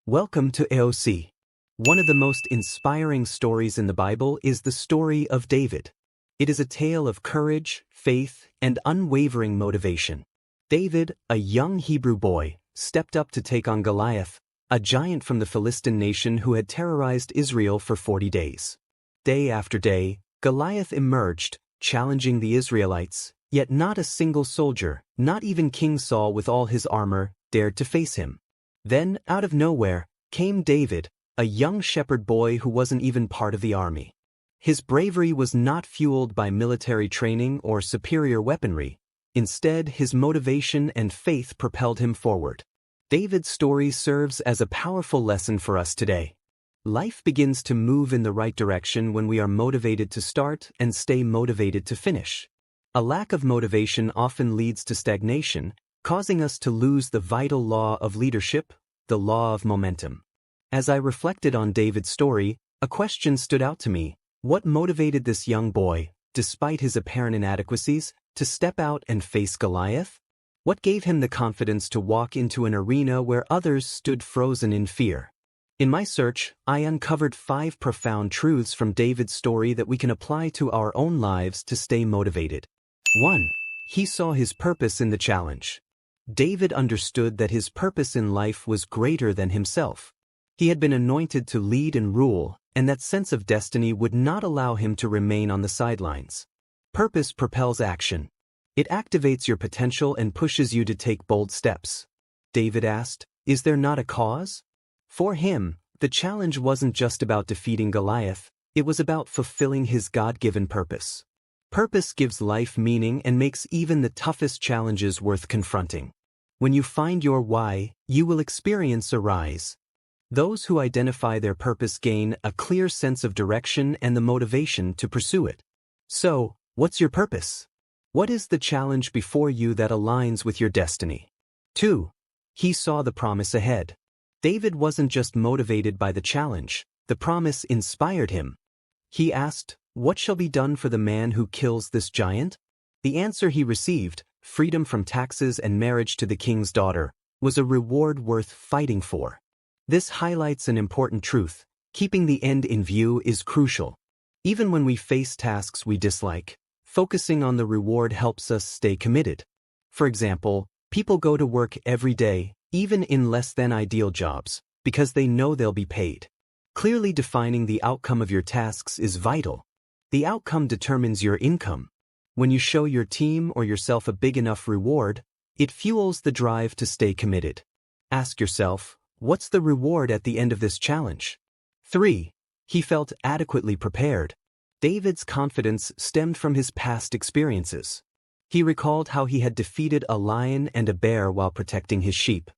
Welcome to AOC. One of the most inspiring stories in the Bible is the story of David. It is a tale of courage, faith, and unwavering motivation. David, a young Hebrew boy, stepped up to take on Goliath, a giant from the Philistine nation who had terrorized Israel for 40 days. Day after day, Goliath emerged, challenging the Israelites, yet not a single soldier, not even King Saul with all his armor, dared to face him. Then, out of nowhere, came David, a young shepherd boy who wasn't even part of the army. His bravery was not fueled by military training or superior weaponry. Instead, his motivation and faith propelled him forward. David's story serves as a powerful lesson for us today. Life begins to move in the right direction when we are motivated to start and stay motivated to finish. A lack of motivation often leads to stagnation, causing us to lose the vital law of leadership, the law of momentum. As I reflected on David's story, a question stood out to me. What motivated this young boy, despite his apparent inadequacies, to step out and face Goliath? What gave him the confidence to walk into an arena where others stood frozen in fear? In my search, I uncovered 5 profound truths from David's story that we can apply to our own lives to stay motivated. 1. He saw his purpose in the challenge. David understood that his purpose in life was greater than himself. He had been anointed to lead and rule, and that sense of destiny would not allow him to remain on the sidelines. Purpose propels action. It activates your potential and pushes you to take bold steps. David asked, "Is there not a cause?" For him, the challenge wasn't just about defeating Goliath, it was about fulfilling his God-given purpose. Purpose gives life meaning and makes even the toughest challenges worth confronting. When you find your why, you will experience a rise. Those who identify their purpose gain a clear sense of direction and the motivation to pursue it. So, what's your purpose? What is the challenge before you that aligns with your destiny? 2. He saw the promise ahead. David wasn't just motivated by the challenge, the promise inspired him. He asked, "What shall be done for the man who kills this giant?" The answer he received, freedom from taxes and marriage to the king's daughter, was a reward worth fighting for. This highlights an important truth: keeping the end in view is crucial. Even when we face tasks we dislike, focusing on the reward helps us stay committed. For example, people go to work every day, even in less than ideal jobs, because they know they'll be paid. Clearly defining the outcome of your tasks is vital. The outcome determines your income. When you show your team or yourself a big enough reward, it fuels the drive to stay committed. Ask yourself, what's the reward at the end of this challenge? 3. He felt adequately prepared. David's confidence stemmed from his past experiences. He recalled how he had defeated a lion and a bear while protecting his sheep.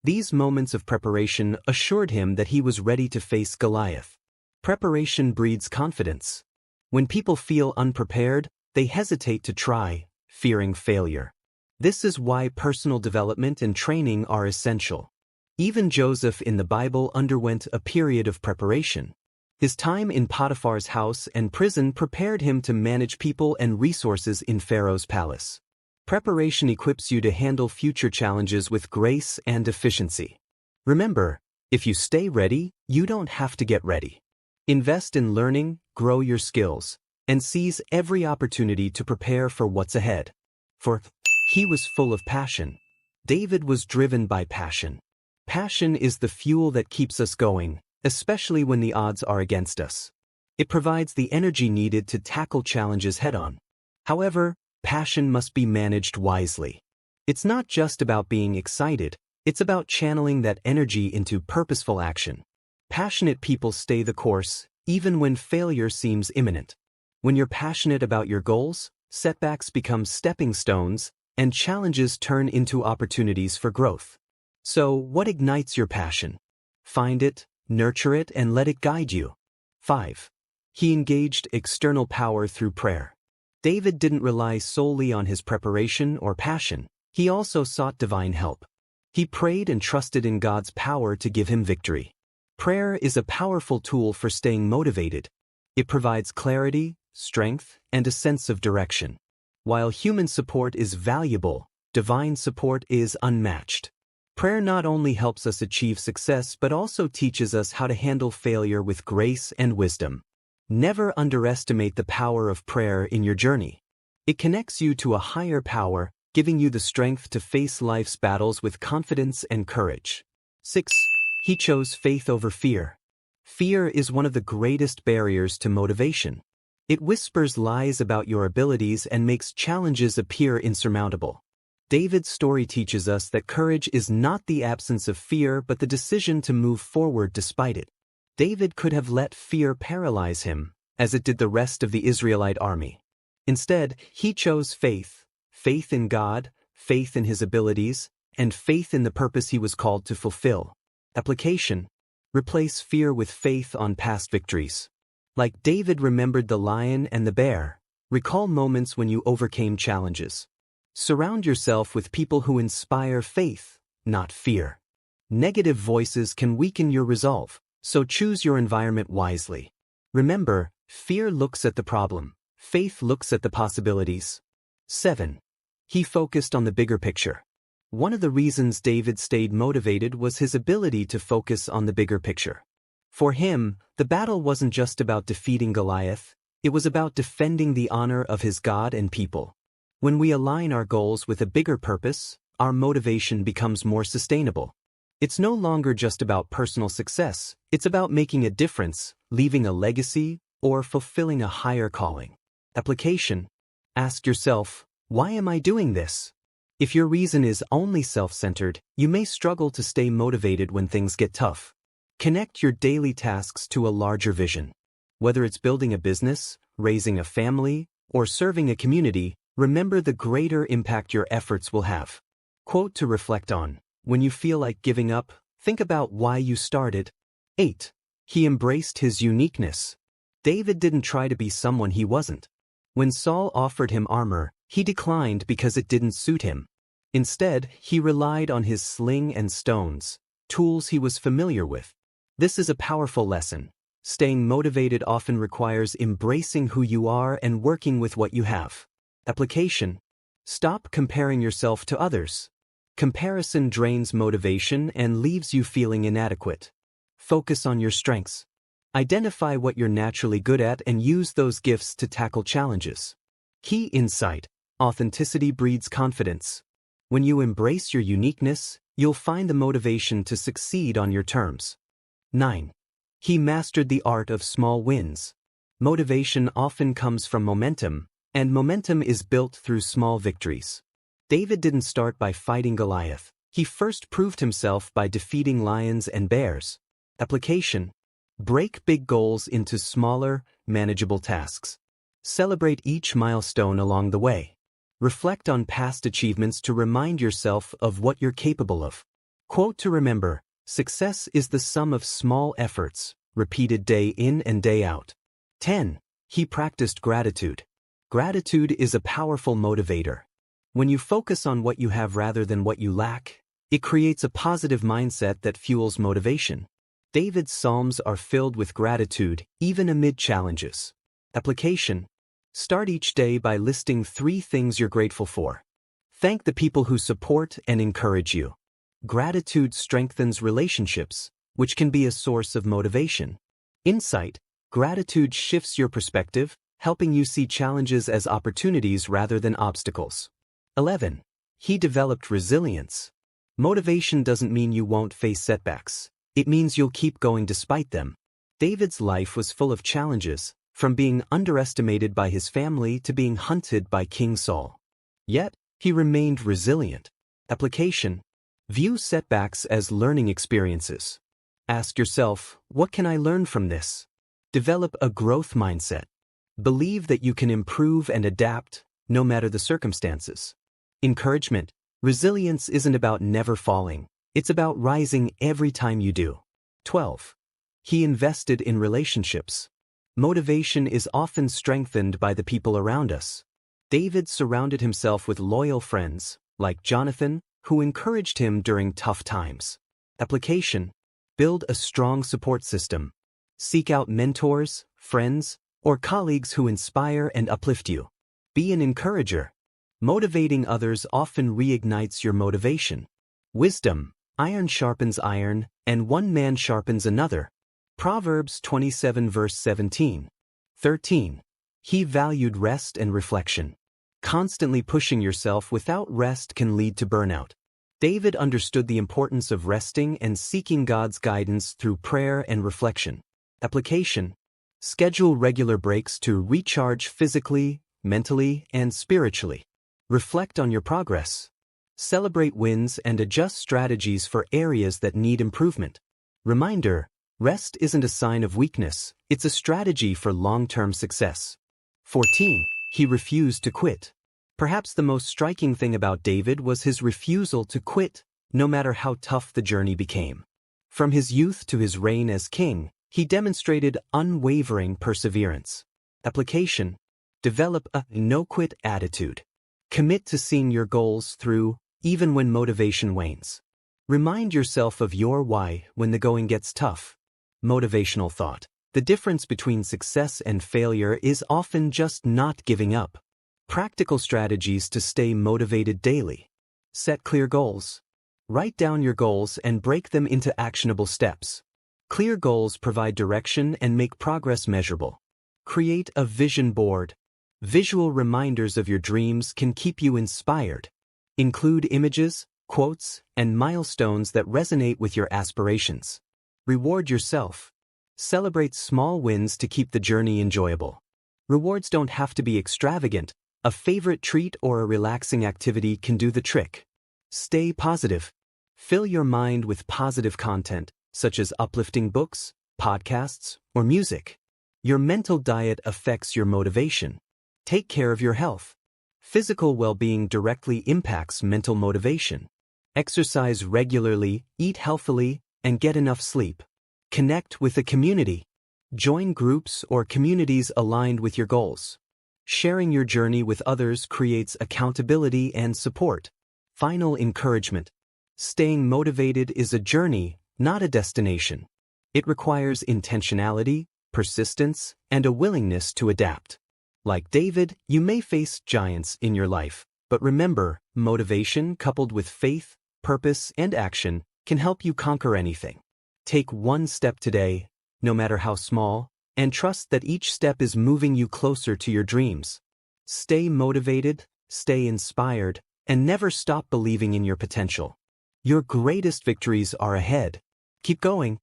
These moments of preparation assured him that he was ready to face Goliath. Preparation breeds confidence. When people feel unprepared, they hesitate to try, fearing failure. This is why personal development and training are essential. Even Joseph in the Bible underwent a period of preparation. His time in Potiphar's house and prison prepared him to manage people and resources in Pharaoh's palace. Preparation equips you to handle future challenges with grace and efficiency. Remember, if you stay ready, you don't have to get ready. Invest in learning, grow your skills, and seize every opportunity to prepare for what's ahead. For he was full of passion. David was driven by passion. Passion is the fuel that keeps us going, especially when the odds are against us. It provides the energy needed to tackle challenges head-on. However, passion must be managed wisely. It's not just about being excited, it's about channeling that energy into purposeful action. Passionate people stay the course, even when failure seems imminent. When you're passionate about your goals, setbacks become stepping stones, and challenges turn into opportunities for growth. So, what ignites your passion? Find it, nurture it, and let it guide you. 5. He engaged external power through prayer. David didn't rely solely on his preparation or passion. He also sought divine help. He prayed and trusted in God's power to give him victory. Prayer is a powerful tool for staying motivated. It provides clarity, strength, and a sense of direction. While human support is valuable, divine support is unmatched. Prayer not only helps us achieve success but also teaches us how to handle failure with grace and wisdom. Never underestimate the power of prayer in your journey. It connects you to a higher power, giving you the strength to face life's battles with confidence and courage. 6. He chose faith over fear. Fear is one of the greatest barriers to motivation. It whispers lies about your abilities and makes challenges appear insurmountable. David's story teaches us that courage is not the absence of fear but the decision to move forward despite it. David could have let fear paralyze him, as it did the rest of the Israelite army. Instead, he chose faith, faith in God, faith in his abilities, and faith in the purpose he was called to fulfill. Application: replace fear with faith on past victories. Like David remembered the lion and the bear, recall moments when you overcame challenges. Surround yourself with people who inspire faith, not fear. Negative voices can weaken your resolve, so choose your environment wisely. Remember, fear looks at the problem, faith looks at the possibilities. 7. He focused on the bigger picture. One of the reasons David stayed motivated was his ability to focus on the bigger picture. For him, the battle wasn't just about defeating Goliath, it was about defending the honor of his God and people. When we align our goals with a bigger purpose, our motivation becomes more sustainable. It's no longer just about personal success, it's about making a difference, leaving a legacy, or fulfilling a higher calling. Application: ask yourself, why am I doing this? If your reason is only self-centered, you may struggle to stay motivated when things get tough. Connect your daily tasks to a larger vision. Whether it's building a business, raising a family, or serving a community, remember the greater impact your efforts will have. Quote to reflect on: when you feel like giving up, think about why you started. 8. He embraced his uniqueness. David didn't try to be someone he wasn't. When Saul offered him armor, he declined because it didn't suit him. Instead, he relied on his sling and stones, tools he was familiar with. This is a powerful lesson. Staying motivated often requires embracing who you are and working with what you have. Application: stop comparing yourself to others. Comparison drains motivation and leaves you feeling inadequate. Focus on your strengths. Identify what you're naturally good at and use those gifts to tackle challenges. Key insight: authenticity breeds confidence. When you embrace your uniqueness, you'll find the motivation to succeed on your terms. 9. He mastered the art of small wins. Motivation often comes from momentum, and momentum is built through small victories. David didn't start by fighting Goliath. He first proved himself by defeating lions and bears. Application: break big goals into smaller, manageable tasks. Celebrate each milestone along the way. Reflect on past achievements to remind yourself of what you're capable of. Quote to remember: success is the sum of small efforts, repeated day in and day out. 10. He practiced gratitude. Gratitude is a powerful motivator. When you focus on what you have rather than what you lack, it creates a positive mindset that fuels motivation. David's Psalms are filled with gratitude, even amid challenges. Application: start each day by listing 3 things you're grateful for. Thank the people who support and encourage you. Gratitude strengthens relationships, which can be a source of motivation. Insight: gratitude shifts your perspective, helping you see challenges as opportunities rather than obstacles. 11. He developed resilience. Motivation doesn't mean you won't face setbacks. It means you'll keep going despite them. David's life was full of challenges, from being underestimated by his family to being hunted by King Saul. Yet, he remained resilient. Application: view setbacks as learning experiences. Ask yourself, what can I learn from this? Develop a growth mindset. Believe that you can improve and adapt, no matter the circumstances. Encouragement: resilience isn't about never falling. It's about rising every time you do. 12. He invested in relationships. Motivation is often strengthened by the people around us. David surrounded himself with loyal friends, like Jonathan, who encouraged him during tough times. Application: build a strong support system. Seek out mentors, friends, or colleagues who inspire and uplift you. Be an encourager. Motivating others often reignites your motivation. Wisdom: Iron sharpens iron, and one man sharpens another. Proverbs 27 verse 17. 13. He valued rest and reflection. Constantly pushing yourself without rest can lead to burnout. David understood the importance of resting and seeking God's guidance through prayer and reflection. Application. Schedule regular breaks to recharge physically, mentally, and spiritually. Reflect on your progress. Celebrate wins and adjust strategies for areas that need improvement. Reminder, rest isn't a sign of weakness, it's a strategy for long-term success. 14. He refused to quit. Perhaps the most striking thing about David was his refusal to quit, no matter how tough the journey became. From his youth to his reign as king, he demonstrated unwavering perseverance. Application. Develop a no-quit attitude. Commit to seeing your goals through, even when motivation wanes. Remind yourself of your why when the going gets tough. Motivational thought. The difference between success and failure is often just not giving up. Practical strategies to stay motivated daily. Set clear goals. Write down your goals and break them into actionable steps. Clear goals provide direction and make progress measurable. Create a vision board. Visual reminders of your dreams can keep you inspired. Include images, quotes, and milestones that resonate with your aspirations. Reward yourself. Celebrate small wins to keep the journey enjoyable. Rewards don't have to be extravagant. A favorite treat or a relaxing activity can do the trick. Stay positive. Fill your mind with positive content, such as uplifting books, podcasts, or music. Your mental diet affects your motivation. Take care of your health. Physical well-being directly impacts mental motivation. Exercise regularly, eat healthily, and get enough sleep. Connect with a community. Join groups or communities aligned with your goals. Sharing your journey with others creates accountability and support. Final encouragement. Staying motivated is a journey, not a destination. It requires intentionality, persistence, and a willingness to adapt. Like David, you may face giants in your life, but remember, motivation coupled with faith, purpose, and action can help you conquer anything. Take one step today, no matter how small, and trust that each step is moving you closer to your dreams. Stay motivated, stay inspired, and never stop believing in your potential. Your greatest victories are ahead. Keep going.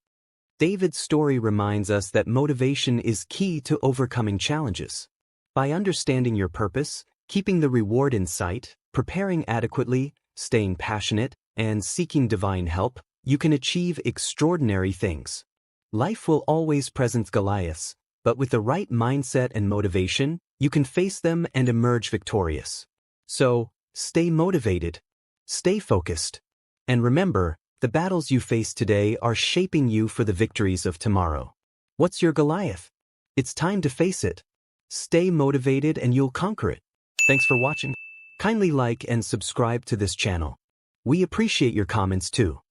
David's story reminds us that motivation is key to overcoming challenges. By understanding your purpose, keeping the reward in sight, preparing adequately, staying passionate, and seeking divine help, you can achieve extraordinary things. Life will always present Goliaths, but with the right mindset and motivation, you can face them and emerge victorious. So, stay motivated, stay focused, and remember, the battles you face today are shaping you for the victories of tomorrow. What's your Goliath? It's time to face it. Stay motivated and you'll conquer it. Thanks for watching. Kindly like and subscribe to this channel. We appreciate your comments too.